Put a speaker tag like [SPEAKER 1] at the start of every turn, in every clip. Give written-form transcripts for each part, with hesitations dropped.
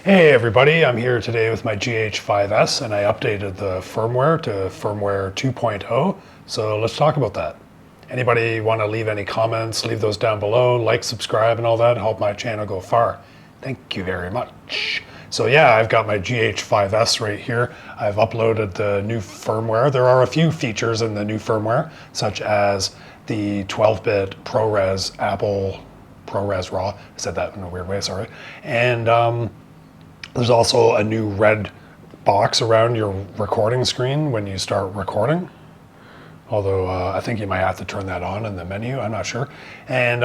[SPEAKER 1] Hey everybody, I'm here today with my GH5S and I updated the firmware to firmware 2.0, so let's talk about that. Anybody want to leave any comments, leave those down below, like, subscribe and all that, help my channel go far. Thank you very much. So yeah, I've got my GH5S right here. I've uploaded the new firmware. There are a few features in the new firmware, such as the 12-bit ProRes Apple ProRes RAW. I said that in a weird way, sorry. And there's also a new red box around your recording screen when you start recording. Although I think you might have to turn that on in the menu, I'm not sure. And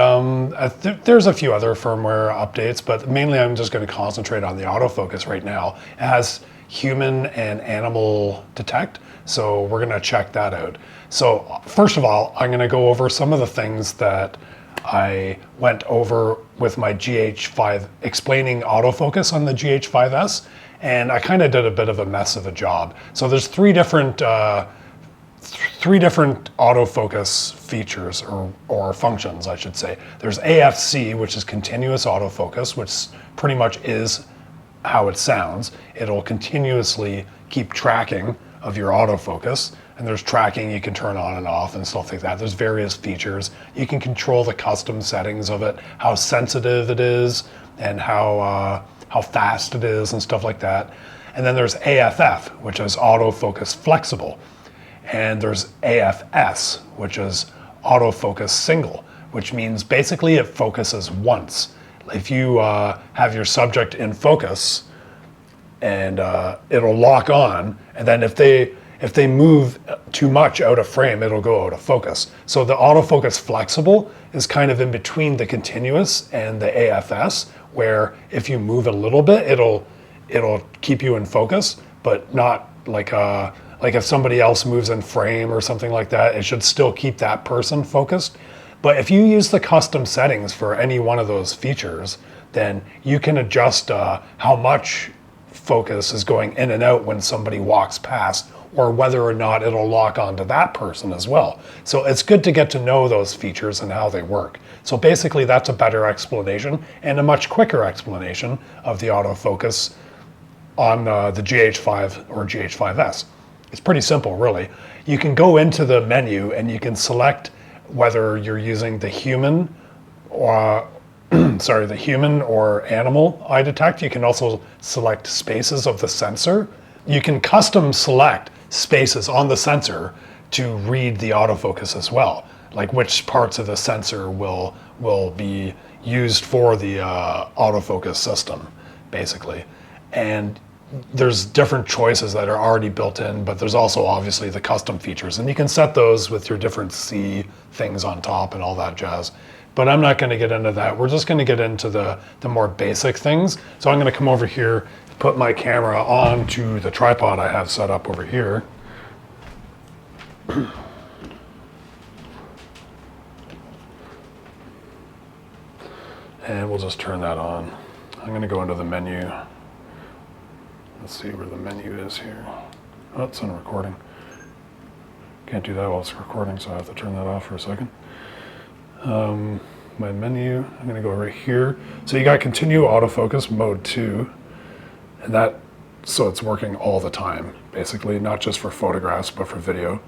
[SPEAKER 1] there's a few other firmware updates, but mainly I'm just going to concentrate on the autofocus right now. It has human and animal detect, so we're going to check that out. So first of all, I'm going to go over some of the things that I went over with my GH5, explaining autofocus on the GH5S, and I kind of did a bit of a mess of a job. So there's three different autofocus features or functions, I should say. There's AFC, which is continuous autofocus, which pretty much is how it sounds. It'll continuously keep tracking of your autofocus. And there's tracking you can turn on and off and stuff like that. There's various features. You can control the custom settings of it, how sensitive it is, and how fast it is and stuff like that. And then there's AFF, which is autofocus flexible. And there's AFS, which is autofocus single, which means basically it focuses once. If you have your subject in focus, and it'll lock on, and then if they move too much out of frame, it'll go out of focus. So the autofocus flexible is kind of in between the continuous and the AFS, where if you move a little bit, it'll keep you in focus, but not like if somebody else moves in frame or something like that, it should still keep that person focused. But if you use the custom settings for any one of those features, then you can adjust how much focus is going in and out when somebody walks past, or whether or not it'll lock onto that person as well. So it's good to get to know those features and how they work. So basically that's a better explanation and a much quicker explanation of the autofocus on the GH5 or GH5S. It's pretty simple, really. You can go into the menu and you can select whether you're using the human or the human or animal eye detect. You can also select spaces of the sensor. You can custom select spaces on the sensor to read the autofocus as well, like which parts of the sensor will be used for the autofocus system, basically. And there's different choices that are already built in, but there's also obviously the custom features, and you can set those with your different C things on top and all that jazz. But I'm not going to get into that. We're just going to get into the more basic things. So I'm going to come over here, put my camera onto the tripod I have set up over here. And we'll just turn that on. I'm going to go into the menu. Let's see where the menu is here. Oh, it's on recording. Can't do that while it's recording, so I have to turn that off for a second. My menu, I'm going to go right here. So you got continue autofocus mode 2, and so it's working all the time, basically, not just for photographs, but for video.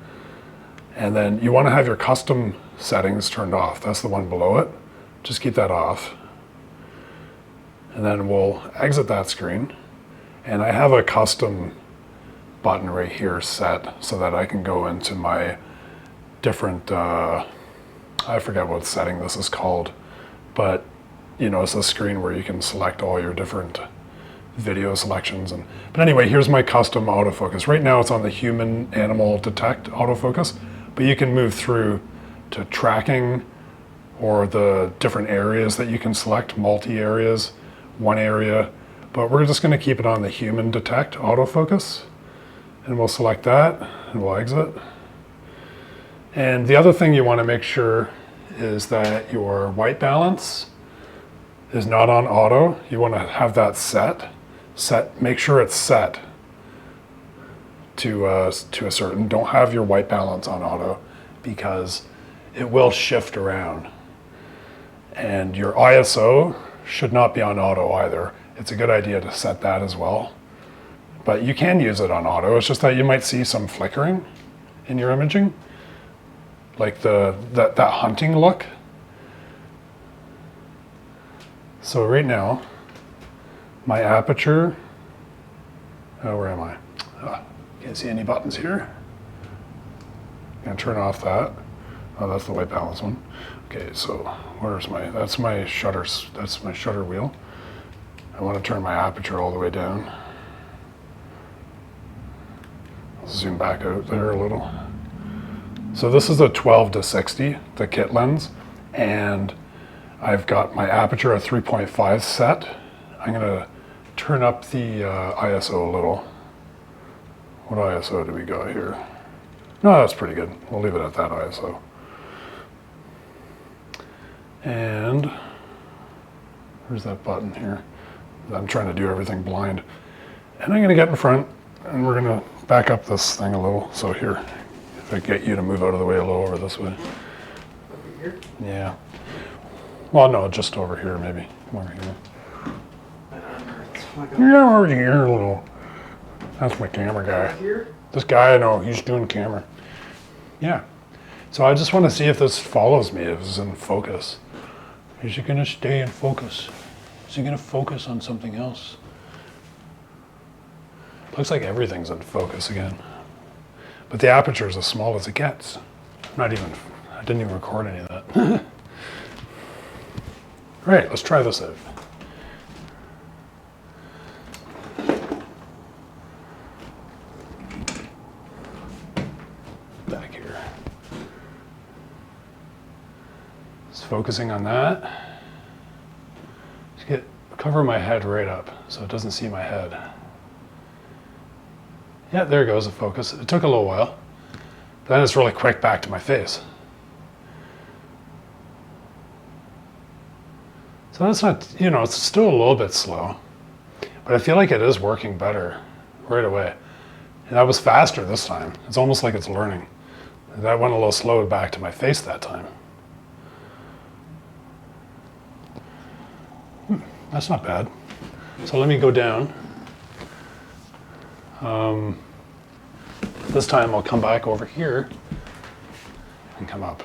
[SPEAKER 1] And then you want to have your custom settings turned off. That's the one below it. Just keep that off. And then we'll exit that screen. And I have a custom button right here set so that I can go into my different, I forget what setting this is called, but you know, it's a screen where you can select all your different video selections. But anyway, here's my custom autofocus. Right now it's on the human animal detect autofocus, but you can move through to tracking or the different areas that you can select, multi-areas, one area. But we're just going to keep it on the human detect autofocus, and we'll select that and we'll exit. And the other thing you want to make sure is that your white balance is not on auto. You want to have that set. Make sure it's set to a certain. Don't have your white balance on auto because it will shift around. And your ISO should not be on auto either. it's a good idea to set that as well. But you can use it on auto. It's just that you might see some flickering in your imaging, like that hunting look. So right now, my aperture, where am I? Can't see any buttons here. I'm gonna turn off that. Oh, that's the white balance one. Okay, so where's that's my shutters, that's my shutter wheel. I want to turn my aperture all the way down. I'll zoom back out there a little. So this is a 12-60, the kit lens, and I've got my aperture at 3.5 set. I'm gonna turn up the ISO a little. What ISO do we got here? No, that's pretty good. We'll leave it at that ISO. And where's that button here? I'm trying to do everything blind. And I'm gonna get in front and we're gonna back up this thing a little. So here, if I get you to move out of the way a little over this way.
[SPEAKER 2] Over here?
[SPEAKER 1] Yeah. Well, no, just over here maybe. Come over here. Yeah, over here a little. That's my camera guy.
[SPEAKER 2] Here?
[SPEAKER 1] This guy, I know, he's doing camera. Yeah. So I just want to see if this follows me, if it's in focus. Is it gonna stay in focus? Is it gonna focus on something else? Looks like everything's in focus again. But the aperture is as small as it gets. I didn't even record any of that. Right, let's try this out. Back here. Just focusing on that. Just cover my head right up so it doesn't see my head. Yeah, there goes the focus. It took a little while. But then it's really quick back to my face. So that's not, it's still a little bit slow, but I feel like it is working better right away. And that was faster this time. It's almost like it's learning. That went a little slow back to my face that time. That's not bad. So let me go down. This time I'll come back over here and come up.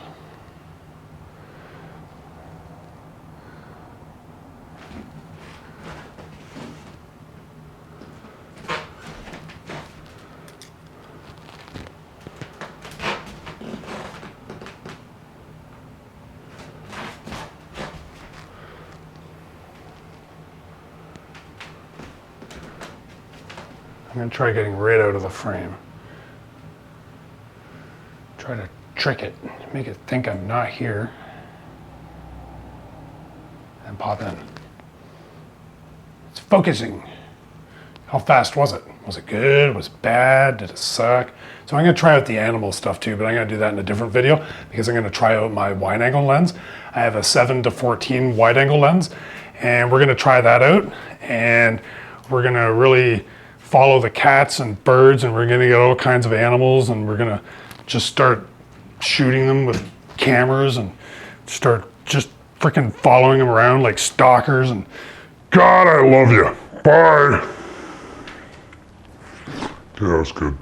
[SPEAKER 1] I'm going to try getting right out of the frame. Try to trick it, make it think I'm not here, and pop in. It's focusing. How fast was it? Was it good? Was it bad? Did it suck? So I'm going to try out the animal stuff too, but I'm going to do that in a different video because I'm going to try out my wide angle lens. I have a 7-14 wide angle lens, and we're going to try that out, and we're going to really follow the cats and birds, and we're going to get all kinds of animals, and we're going to just start shooting them with cameras and start just freaking following them around like stalkers. And God, I love you. Bye.
[SPEAKER 3] Yeah, that's good.